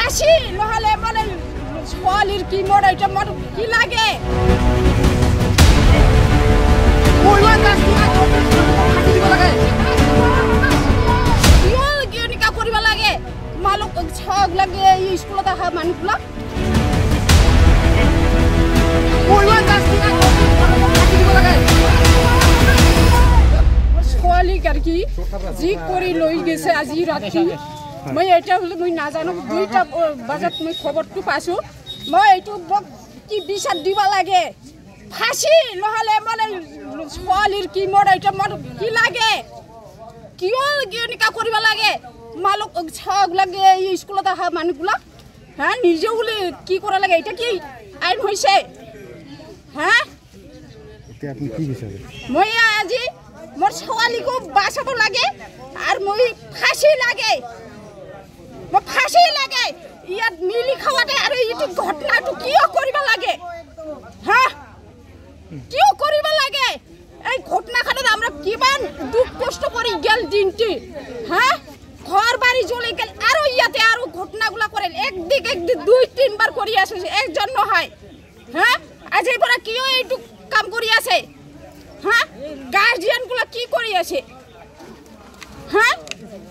ফাঁসি নহলে মানে ছোৱালীৰ কি মোৰ এটা মোৰ কি লাগে কিয় কৰিব লাগে মালক ছগ লাগে স্কুলত অহা মানুহবিলাক ছোৱালীক আৰু কি যি কৰি লৈ গৈছে আজি ৰাতি মই এটা হলে মই নাজানো 2টা বজাত মই খবৰটো পাইছো মই এইটো কি বিচাৰ দিব লাগে ফাঁসি নহলে মানে ছোৱালীৰ কি মোৰ এটা মোৰ কি লাগে কিয় কৰিব লাগে মালক ছগ লাগে স্কুলত অহা মানুহবিলাক হ্যাঁ নিজে বলে কি কৰা লাগে এটা কি আইন হৈছে হ্যাঁ আপনি কি বিচাৰে মই আজি মোৰ ছোৱালীকো বাঁচাব লাগে আৰ মই ফাঁসি লাগে ইয়াত মিলি খাওয়াতে আৰ এইটো ঘটনাটো কিয় কৰিব লাগে হ্যাঁ কিয় কৰিব লাগে এই ঘটনাখনত আমৰা কিমান দুঃখ কষ্ট কৰি গেল দিনটি হ্যাঁ ঘর বাড়ি জ্বলে গেল আর ইয়াতে আর ঘটনাগুলা করেন একদিক 2-3 বার করি আছে একজন নহয় হ্যাঁ আজ এইবার কিয় এইটু কাম করি আছে হ্যাঁ গার্জিয়ান গুলা কি করি আছে হ্যাঁ